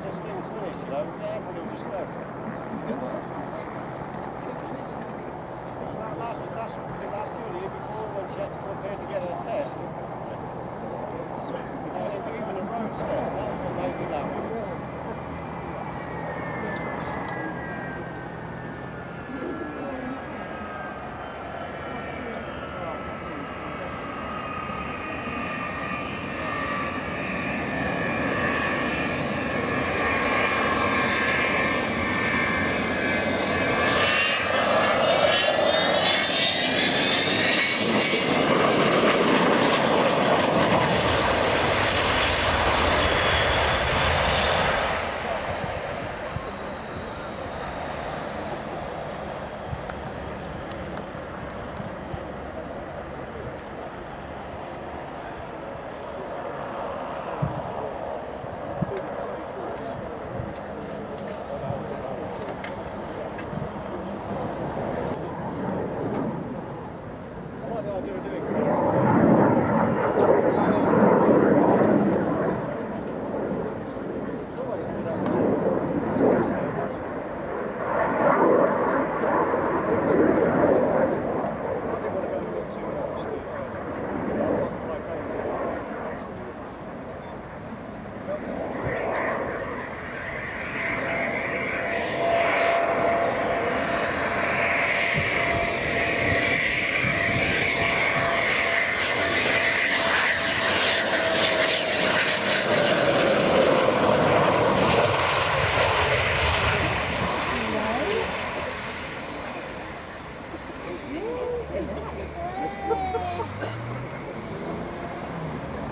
once this thing's finished, you know, everybody will just know. Last year or the year before, when she had to come up here to get her test, we didn't do even a road stop. That's what made me laugh.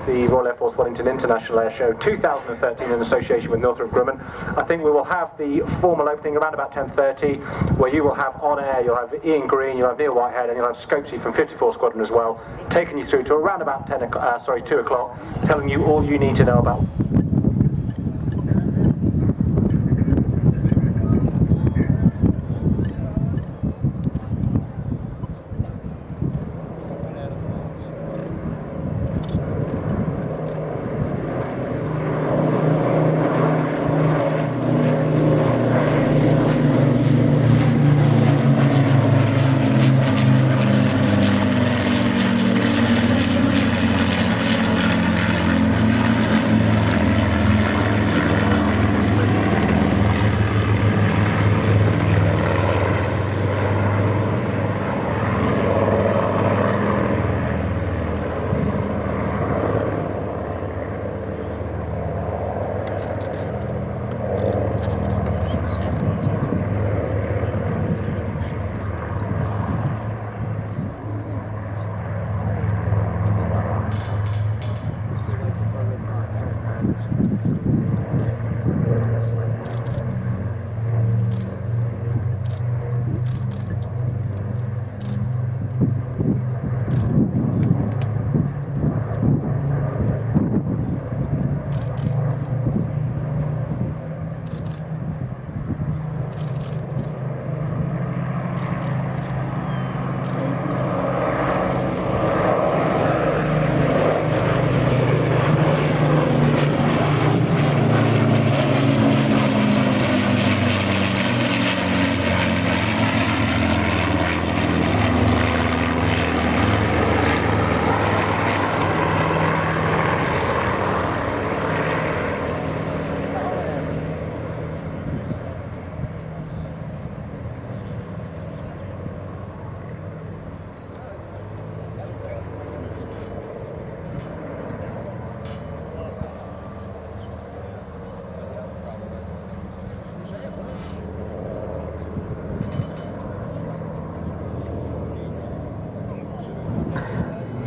The Royal Air Force Waddington International Air Show 2013 in association with Northrop Grumman. I think we will have the formal opening around about 10:30, where you will have on air, you'll have Ian Green, you'll have Neil Whitehead, and you'll have Scopesy from 54 Squadron as well, taking you through to around about 2 o'clock, telling you all you need to know about.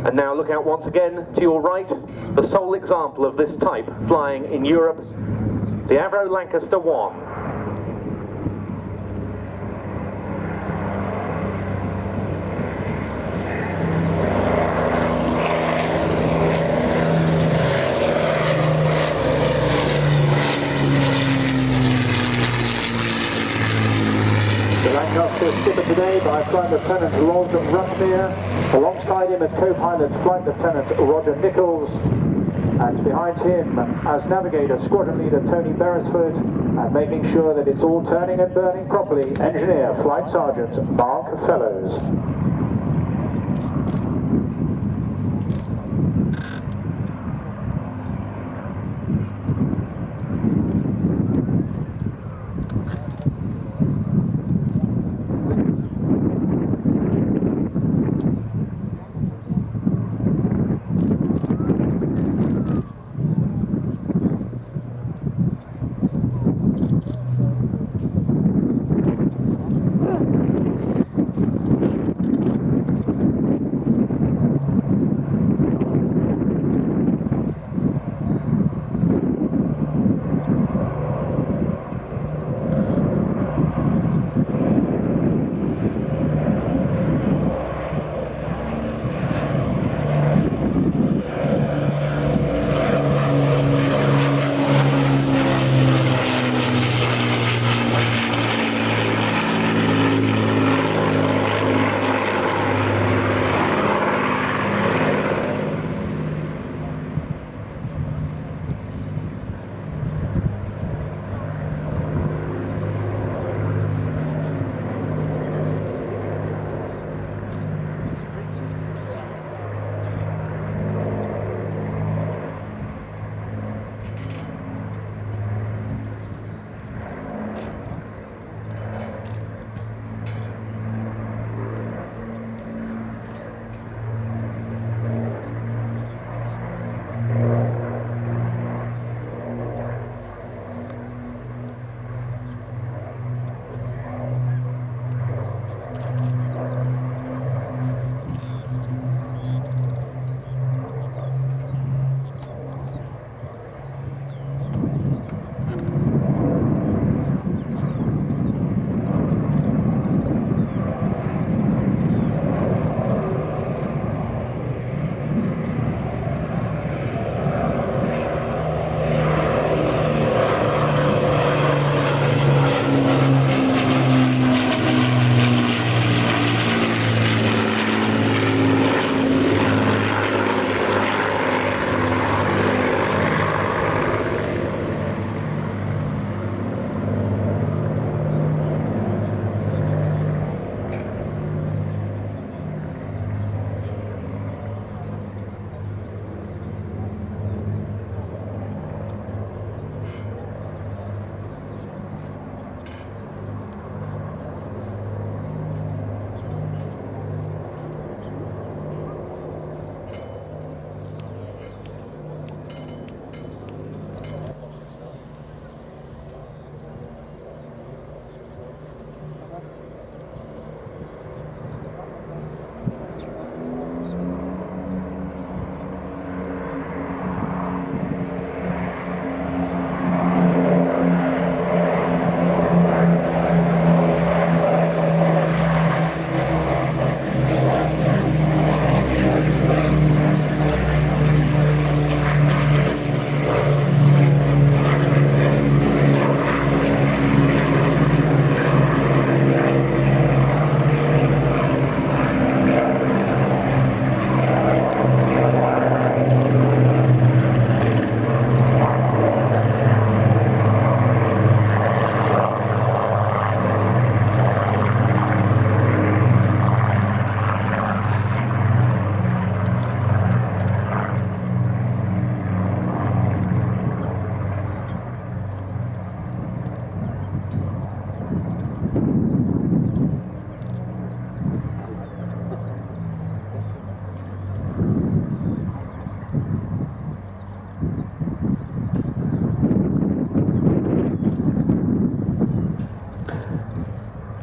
And now look out once again to your right, the sole example of this type flying in Europe, the Avro Lancaster 1. Skipper today by Flight Lieutenant Roger Rushmere, alongside him as co-pilots Flight Lieutenant Roger Nichols And behind him, as navigator, squadron leader Tony Beresford, and making sure that it's all turning and burning properly, engineer, Flight Sergeant Mark Fellows.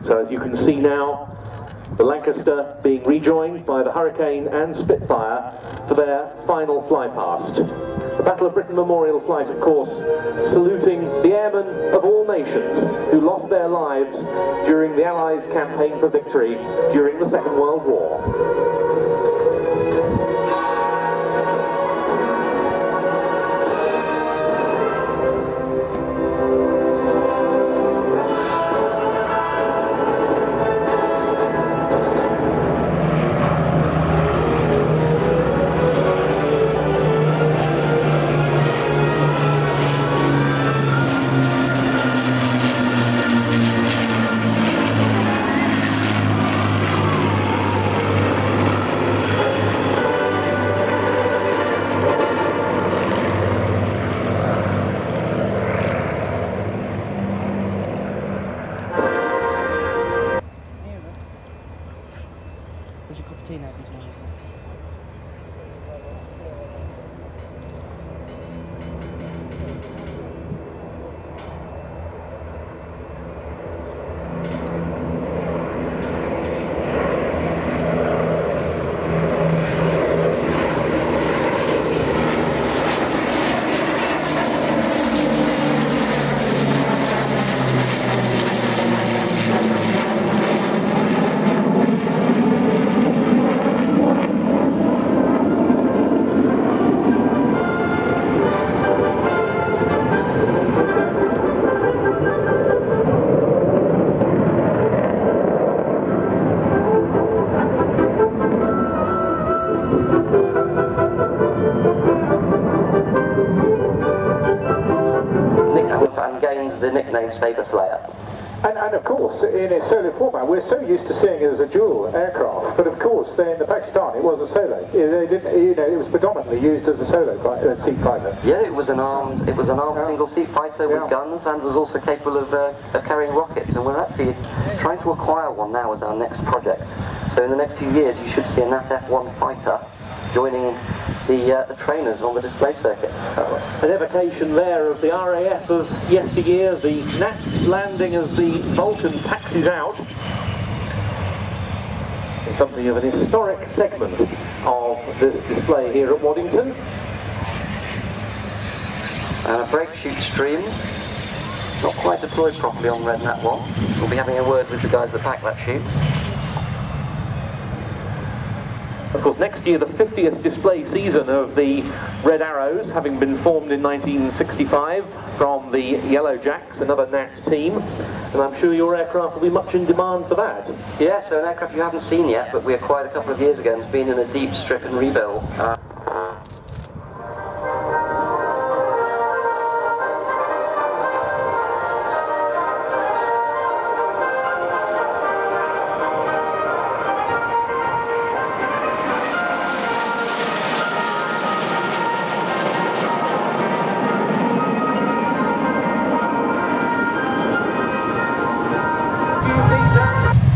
So as you can see now, the Lancaster being rejoined by the Hurricane and Spitfire for their final flypast. The Battle of Britain Memorial Flight, of course, saluting the airmen of all nations who lost their lives during the Allies' campaign for victory during the Second World War. 13 has this one, isn't it? And gained the nickname Saber Slayer. And of course, in its solo format, we're so used to seeing it as a dual aircraft. But of course, then in the Pakistan, it was a solo. They didn't, you know, it was predominantly used as a solo seat fighter. Yeah, it was an armed single seat fighter with guns, and was also capable of carrying rockets. And we're actually trying to acquire one now as our next project. So in the next few years, you should see a NAT F1 fighter joining the trainers on the display circuit. An evocation there of the RAF of yesteryear, the Nats landing as the Vulcan taxis out. It's something of an historic segment of this display here at Waddington. And a brake chute stream, not quite deployed properly on Red Nat 1. We'll be having a word with the guys that pack that chute. Of course, next year, the 50th display season of the Red Arrows, having been formed in 1965 from the Yellow Jacks, another Nat team, and I'm sure your aircraft will be much in demand for that. Yeah, so an aircraft you haven't seen yet, but we acquired a couple of years ago and it's been in a deep strip and rebuild.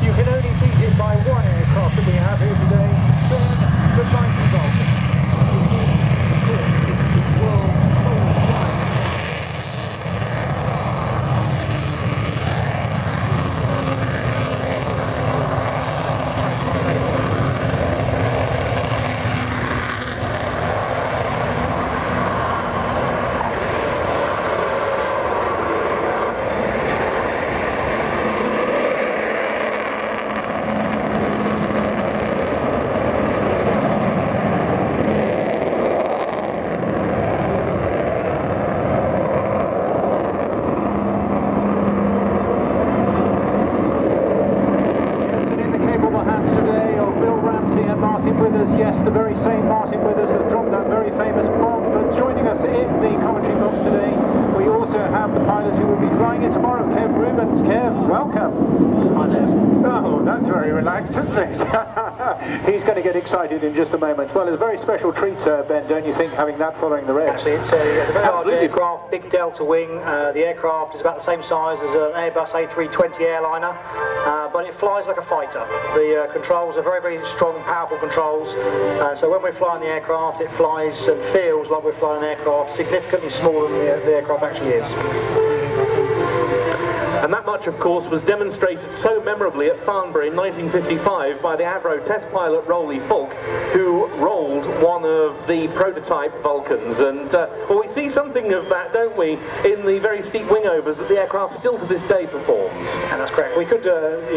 You can only beat it by one aircraft that we have here today. The Waddington Vulcan. Of course, it's the world's oldest flying yes, the very same Martin Withers that dropped that very famous bomb. But joining us in the commentary box today, we also have the pilot who will be flying it tomorrow, Kev Rubens. Kev, welcome. Hi there. Oh, that's very relaxed, isn't it? He's going to get excited in just a moment. Well, it's a very special treat, Ben, don't you think, having that following the race? Actually, it's a very large aircraft, big delta wing. The aircraft is about the same size as an Airbus A320 airliner, but it flies like a fighter. The controls are very, very strong, powerful controls. So when we're flying the aircraft, it flies and feels like we're flying an aircraft significantly smaller than the aircraft actually is. And that much, of course, was demonstrated so memorably at Farnborough in 1955 by the Avro test pilot Rolly Falk, who rolled one of the prototype Vulcans. And well, we see something of that, don't we, in the very steep wingovers that the aircraft still to this day performs. And that's correct. We could, you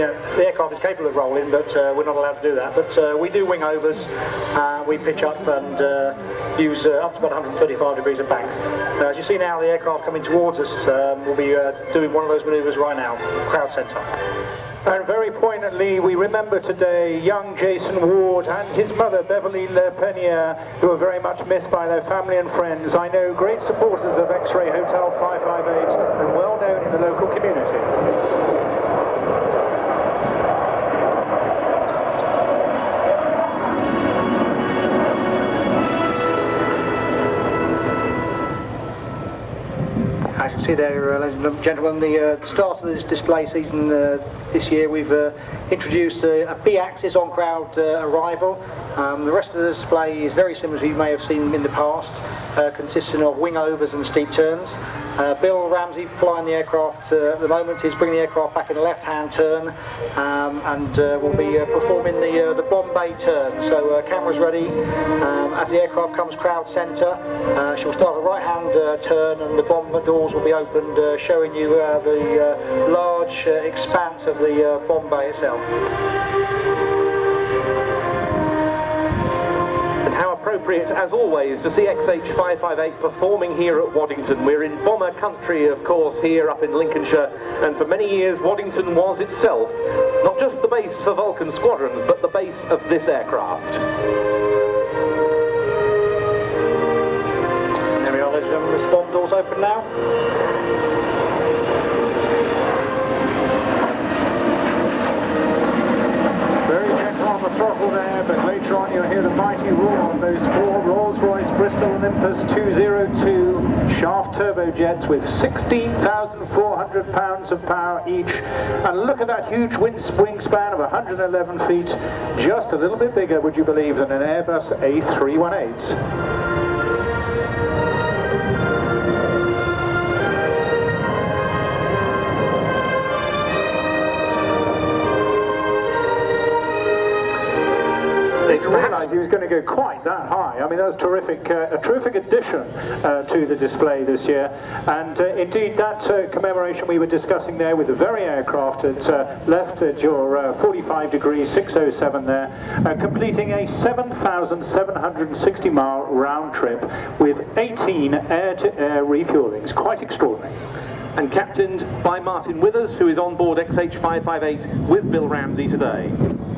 know, the aircraft is capable of rolling, but we're not allowed to do that. But we do wingovers. We pitch up and use up to about 135 degrees of bank. As you see now, the aircraft coming towards us will be doing one of those manoeuvres right now, crowd centre. And very poignantly, we remember today young Jason Ward and his mother Beverly Lepenier, who are very much missed by their family and friends. I know great supporters of X-Ray Hotel 558 and well known in the local community. See there, ladies and gentlemen. The start of this display season this year, we've introduced a B-axis on-crowd arrival. The rest of the display is very similar to you may have seen in the past, consisting of wing overs and steep turns. Bill Ramsey, flying the aircraft at the moment, is bringing the aircraft back in a left-hand turn and will be performing the Bombay turn. So cameras ready. As the aircraft comes crowd centre, she'll start a right-hand turn and the bomb doors will be opened, showing you the large expanse of the Bombay itself. How appropriate, as always, to see XH558 performing here at Waddington. We're in bomber country, of course, here up in Lincolnshire, and for many years Waddington was itself not just the base for Vulcan squadrons, but the base of this aircraft. There we are, ladies and gentlemen, the bomb doors open now. On the throttle there, but later on you'll hear the mighty roar of those four Rolls-Royce Bristol Olympus 202 shaft turbojets with 16,400 pounds of power each. And look at that huge wingspan of 111 feet, just a little bit bigger, would you believe, than an Airbus A318. I didn't realise he was going to go quite that high. I mean, that was terrific, a terrific addition to the display this year. And indeed, that commemoration we were discussing there with the very aircraft that left at your 45 degrees 607 there, completing a 7,760 mile round trip with 18 air-to-air refuelings. Quite extraordinary. And captained by Martin Withers, who is on board XH558 with Bill Ramsey today.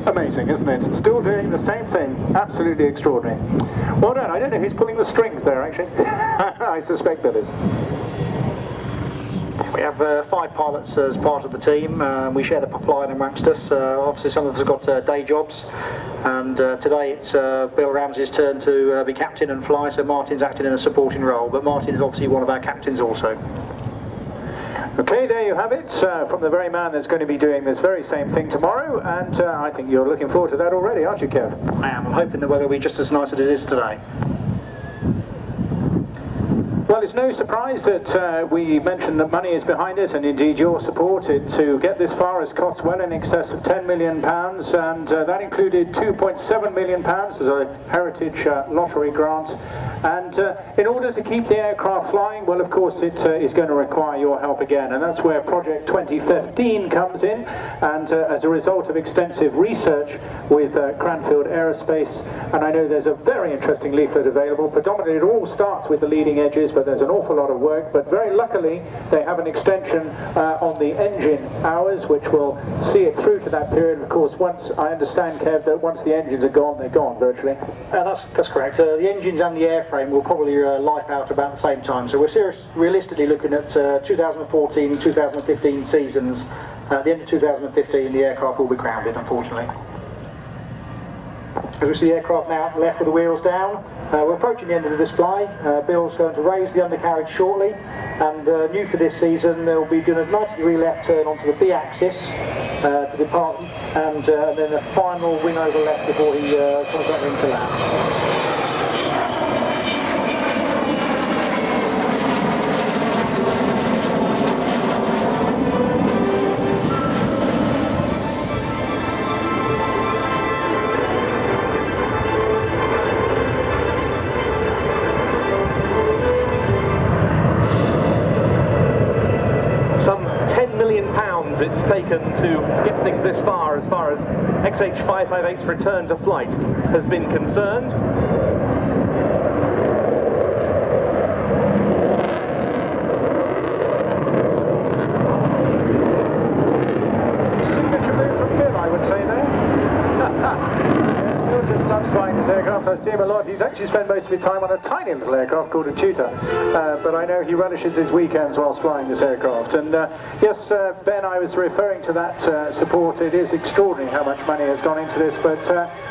Amazing, isn't it? Still doing the same thing. Absolutely extraordinary. Well done. I don't know who's pulling the strings there, actually. I suspect that is. We have 5 pilots as part of the team. We share the line amongst us. Obviously some of us have got day jobs, and today it's Bill Ramsey's turn to be captain and fly, so Martin's acting in a supporting role, but Martin is obviously one of our captains also. Okay, there you have it, from the very man that's going to be doing this very same thing tomorrow, and I think you're looking forward to that already, aren't you, Kev? I am. I'm hoping the weather will be just as nice as it is today. Well, it's no surprise that we mentioned that money is behind it, and indeed your support to get this far has cost well in excess of £10 million, and that included £2.7 million as a heritage lottery grant. And in order to keep the aircraft flying, well, of course, it is going to require your help again, and that's where Project 2015 comes in. And as a result of extensive research with Cranfield Aerospace, and I know there's a very interesting leaflet available. Predominantly, it all starts with the leading edges, but there's an awful lot of work. But very luckily, they have an extension on the engine hours, which will see it through to that period. Of course, once I understand, Kev, that once the engines are gone, they're gone virtually. That's correct. The engines and the airframe will probably life out about the same time. So we're realistically looking at 2014 and 2015 seasons. At the end of 2015, the aircraft will be grounded, unfortunately. As we see the aircraft now left with the wheels down, we're approaching the end of the display. Bill's going to raise the undercarriage shortly, and new for this season, they'll be doing a 90-degree left turn onto the B-axis to depart, and then a final wing over left before he comes back into land. It's taken to get things this far as XH558's return to flight has been concerned. Signature move from Bill, I would say there. Yes, Bill just loves flying this aircraft. I see him a lot. He's actually spent most of his time on a tiny little aircraft called a Tutor, but I know he relishes his weekends whilst flying this aircraft. And yes, Ben, I was referring to that support. It is extraordinary how much money has gone into this, but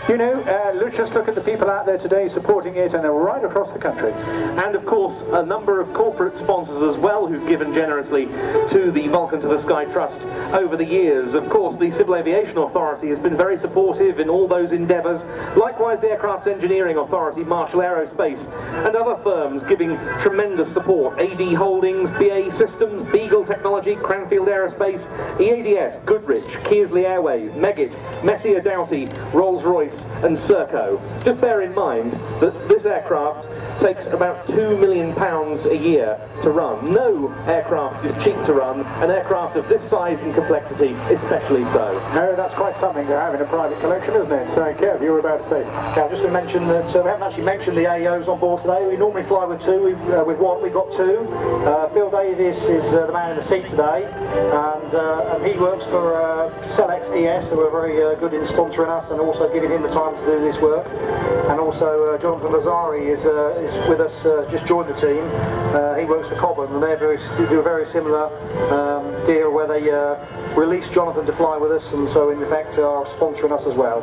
you know, let's just look at the people out there today supporting it, and they're right across the country. And of course, a number of corporate sponsors as well who've given generously to the Vulcan to the Sky Trust over the years. Of course, the Civil Aviation Authority has been very supportive in all those endeavours. Likewise, the Aircraft Engineering Authority, Marshall Aerospace, and other firms giving tremendous support. AD Holdings, BAE Systems, Beagle Technology, Cranfield Aerospace, EADS, Goodrich, Kearsley Airways, Meggitt, Messier Doughty, Rolls-Royce and Serco. Just bear in mind that this aircraft takes about £2 million a year to run. No aircraft is cheap to run, an aircraft of this size and complexity especially so. No, that's quite something to have in a private collection, isn't it? So, Kev, you were about to say. Yeah, just to mention that we haven't actually mentioned the AEOs on board today. We normally fly with two. With one, we've got two. Phil Davis is the man in the seat today, and he works for Celex ES, who are very good in sponsoring us and also giving him the time to do this work. And also Jonathan Lazari is with us, just joined the team. He works for Cobham, and they do a very similar deal where they release Jonathan to fly with us, and so in effect are sponsoring us as well.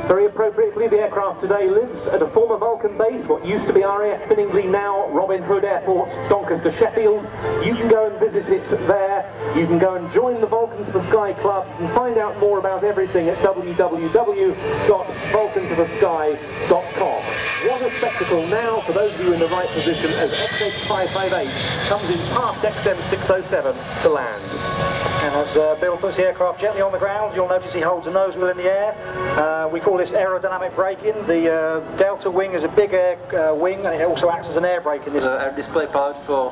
Very appropriately, the aircraft today lives at a former Vulcan base, what used to be RAF Finningley, now Robin Hood Airport, Doncaster, Sheffield. You can go and visit it there. You can go and join the Vulcan to the Sky Club and find out more about everything at www.vulcantothesky.com. What a spectacle now for those of you in the right position as XH558 comes in past XM607 to land. And as Bill puts the aircraft gently on the ground, you'll notice he holds a nose wheel in the air. We call this aerodynamic braking. The Delta wing is a big air wing, and it also acts as an air brake in this. Air display pilot for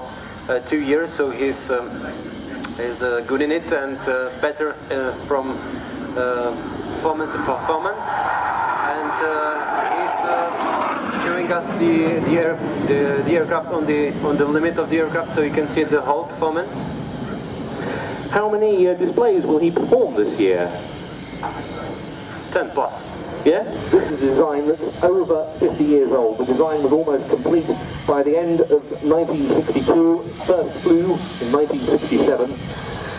2 years, so he's good in it and better from performance to performance. And he's showing us the aircraft on the limit of the aircraft, so you can see the whole performance. How many displays will he perform this year? 10 plus. Yes, this is a design that's over 50 years old. The design was almost complete by the end of 1962, first flew in 1967.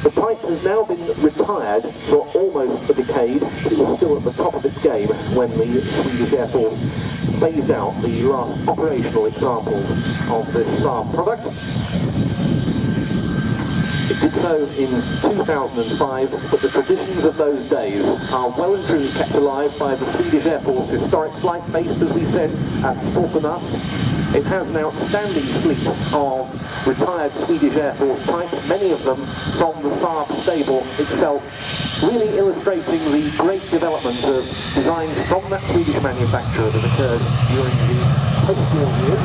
The type has now been retired for almost a decade, but it was still at the top of its game when the Swedish Air Force phased out the last operational examples of this Saab product. It did so in 2005, but the traditions of those days are well and truly kept alive by the Swedish Air Force historic flight based, as we said, at Stoltenäs. It has an outstanding fleet of retired Swedish Air Force types, many of them from the Saab stable itself, really illustrating the great development of designs from that Swedish manufacturer that occurred during the post-war years.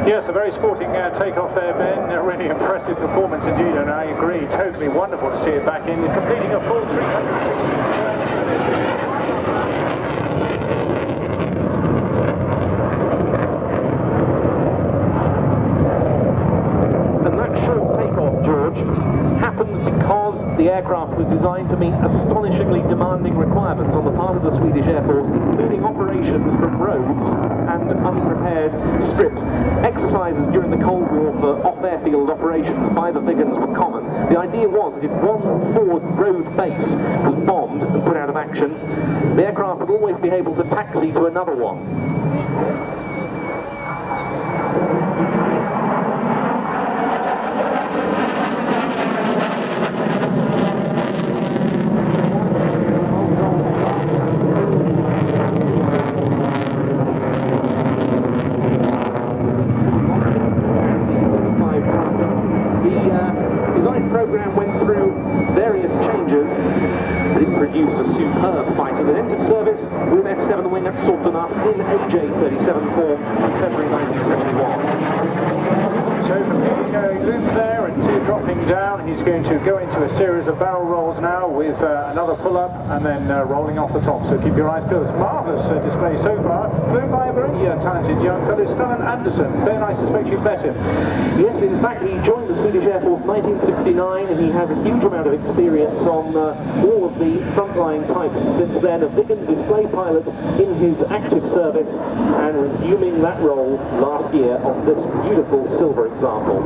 Yes, a very sporting takeoff there, Ben. A really impressive performance indeed, and I agree, totally wonderful to see it back in, completing a full 360 And that short takeoff, George, happened because the aircraft was designed to meet astonishingly demanding requirements on the part of the Swedish Air Force, including operations from roads and unprepared strips. Exercises during the Cold War for off-airfield operations by the Vigans were common. The idea was that if one Ford road base was bombed and put out of action, the aircraft would always be able to taxi to another one. years with F7 wing at Saltburn in AJ37 form in February 1971. So a loop there and two dropping down. He's going to go into a series of barrel rolls now with another pull-up and then rolling off the top. So keep your eyes peeled. It's a marvellous display so far. Flown by a very talented young fellow, Stellan Anderson. Ben, I suspect you've met him. Yes, in fact, he joined the Swedish Air Force in 1969 and he has a huge amount of experience on all of the frontline types since then. A Viggen display pilot in his active service and resuming that role last year on this beautiful silver example.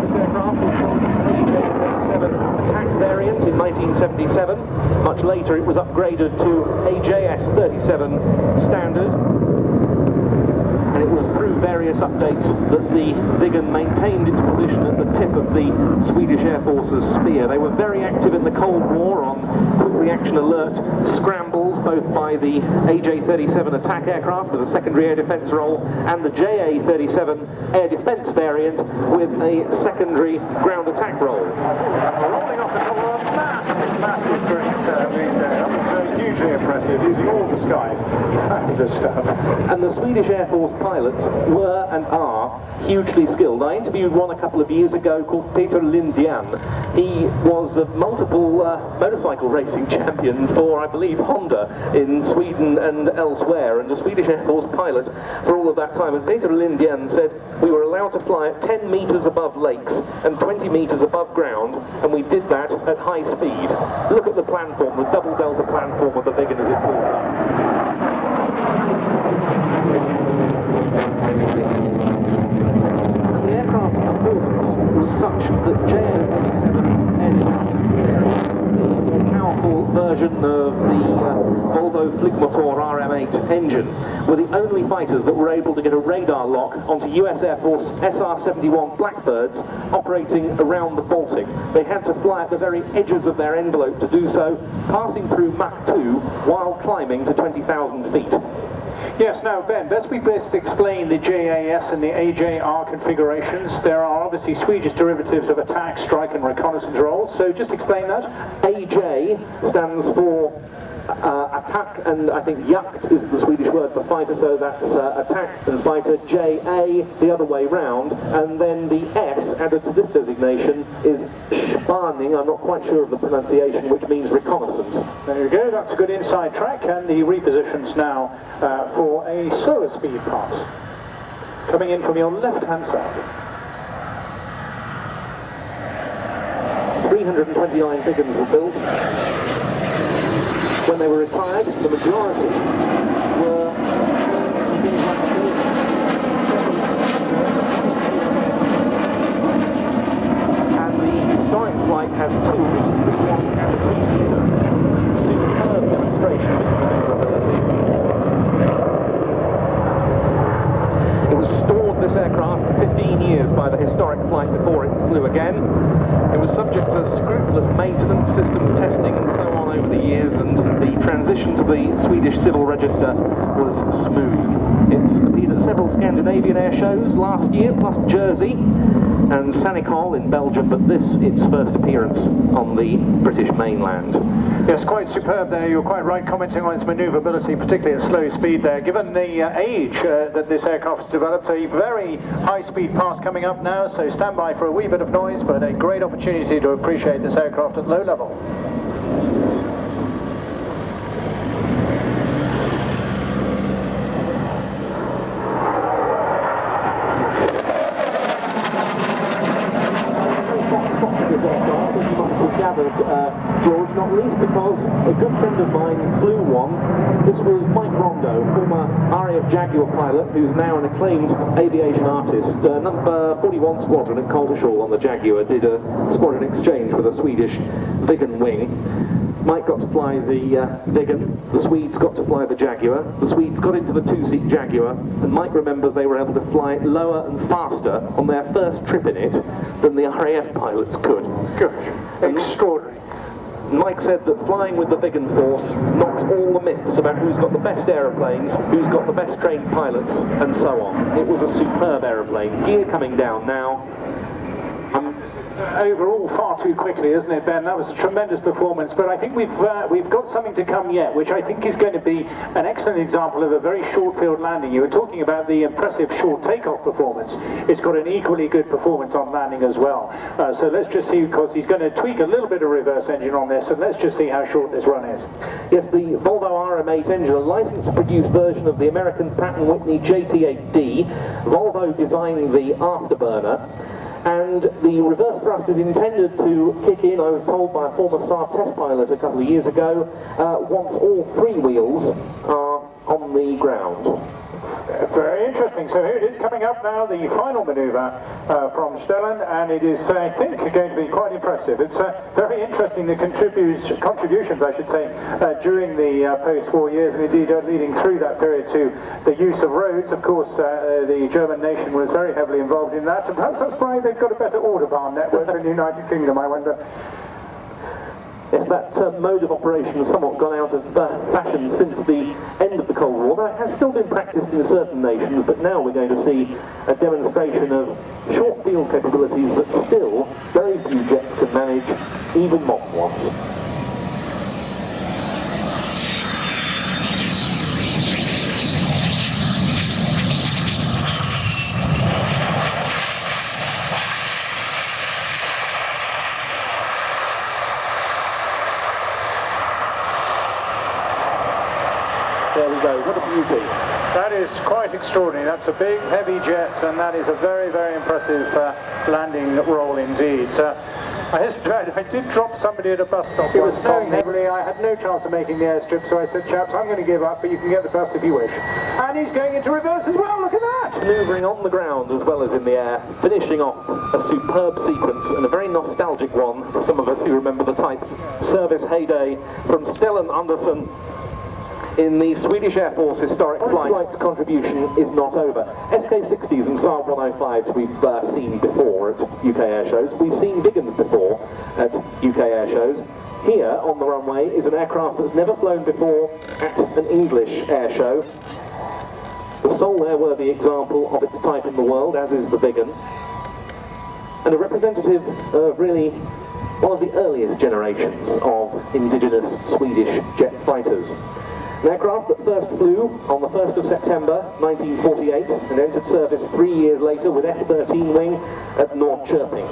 This aircraft was built as an AJ37 attack variant in 1977. Much later it was upgraded to AJS37 standard. And it was through various updates that the Viggen maintained its position at the tip of the Swedish Air Force's spear. They were very active in the Cold War on quick reaction alert scrambles, both by the AJ-37 attack aircraft with a secondary air defence role and the JA-37 air defence variant with a secondary ground attack role. Rolling off the top of a massive great wing there. That was hugely impressive, using all the sky. Fabulous stuff. And the Swedish Air Force pilots were and are hugely skilled. I interviewed one a couple of years ago called Peter Lindjan. He was a multiple motorcycle racing champion for, I believe, Honda in Sweden and elsewhere, and a Swedish Air Force pilot for all of that time. And Peter Lindjan said we were allowed to fly at 10 metres above lakes and 20 metres above ground, and we did that at high speed. Look at the platform, the double delta platform of the Viggen as it pulls up. The aircraft's performance was such that JA-37 air defence, the more powerful version of the Volvo Fligmotor RM8 engine, were the only fighters that were able to get a radar lock onto US Air Force SR-71 Blackbirds operating around the Baltic. They had to fly at the very edges of their envelope to do so, passing through Mach 2 while climbing to 20,000 feet. Yes, now Ben, best explain the JAS and the AJR configurations. There are obviously Swedish derivatives of attack, strike and reconnaissance roles, so just explain that. AJ stands for attack, and I think jakt is the Swedish word for fighter, so that's attack and fighter. JA the other way round, and then the S added to this designation is spaning, I'm not quite sure of the pronunciation, which means reconnaissance. There you go, that's a good inside track, and the repositions now for a slower speed pass. Coming in from your left-hand side. 329 Viggens were built. When they were retired, the majority were things like this. And the historic flight has two, one and a two-seater. Superb demonstration of its maneuverability. It was stored, this aircraft, for 15 years by the historic flight before it flew again. It was subject to scrupulous maintenance, systems testing and so on over the years, and the transition to the Swedish Civil Register was smooth. It's appeared at several Scandinavian air shows last year, plus Jersey and Sanicol in Belgium, but this its first appearance on the British mainland. Yes, quite superb there. You're quite right commenting on its manoeuvrability, particularly at slow speed there. Given the age that this aircraft has developed, a very high-speed pass coming up now, so stand by for a wee bit of noise, but a great opportunity to appreciate this aircraft at low level. George, not least because a good friend of mine flew one. This was Mike Rondo, former RAF Jaguar pilot, who's now an acclaimed aviation artist. Number 41 Squadron at Coltishall on the Jaguar did a squadron exchange with a Swedish Viggen wing. Mike got to fly the Viggen, the Swedes got to fly the Jaguar, the Swedes got into the two-seat Jaguar, and Mike remembers they were able to fly lower and faster on their first trip in it than the RAF pilots could. Good. Extraordinary. Mike said that flying with the Viggen force knocked all the myths about who's got the best aeroplanes, who's got the best trained pilots, and so on. It was a superb aeroplane. Gear coming down now. Overall, far too quickly, isn't it, Ben? That was a tremendous performance, but I think we've got something to come yet, which I think is going to be an excellent example of a very short field landing. You were talking about the impressive short takeoff performance. It's got an equally good performance on landing as well. So let's just see, because he's going to tweak a little bit of reverse engine on this, and let's just see how short this run is. Yes, the Volvo RM8 engine, a licensed-produced version of the American Pratt & Whitney JT8D. Volvo designed the afterburner. And the reverse thrust is intended to kick in, I was told by a former Saab test pilot a couple of years ago, once all three wheels are on the ground. Very interesting. So here it is coming up now, the final manoeuvre from Stellan, and it is, I think, going to be quite impressive. It's very interesting, the contributions, I should say, during the post-war years, and indeed leading through that period to the use of roads. Of course, the German nation was very heavily involved in that, and perhaps that's why they've got a better Autobahn network than the United Kingdom, I wonder. Yes, that mode of operation has somewhat gone out of fashion since the end of the Cold War. That has still been practiced in certain nations, but now we're going to see a demonstration of short field capabilities that still very few jets can manage, even modern ones. There we go, what a beauty. That is quite extraordinary. That's a big, heavy jet, and that is a very, very impressive landing roll indeed. I did drop somebody at a bus stop. It was so heavily, I had no chance of making the airstrip, so I said, chaps, I'm going to give up, but you can get the bus if you wish. And he's going into reverse as well, look at that! Manoeuvring on the ground as well as in the air, finishing off a superb sequence, and a very nostalgic one for some of us who remember the type's service heyday from Stellan Andersson in the Swedish Air Force historic flight's contribution is not over. SK-60s and Saab 105s we've seen before at UK air shows. We've seen Viggens before at UK air shows. Here on the runway is an aircraft that's never flown before at an English air show. The sole airworthy example of its type in the world, as is the Viggen. And a representative of really one of the earliest generations of indigenous Swedish jet fighters. An aircraft that first flew on the 1st of September 1948 and entered service 3 years later with F-13 wing at North Chirping.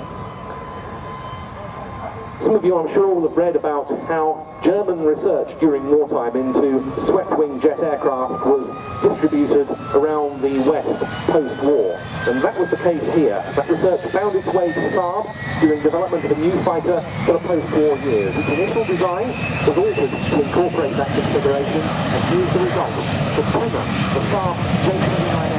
Some of you, I'm sure, will have read about how German research during wartime into swept-wing jet aircraft was distributed around the West post-war. And that was the case here. That research found its way to Saab during development of a new fighter for the post-war years. Its initial design was altered to incorporate that configuration, and here's the result. The Puma, the Saab J-79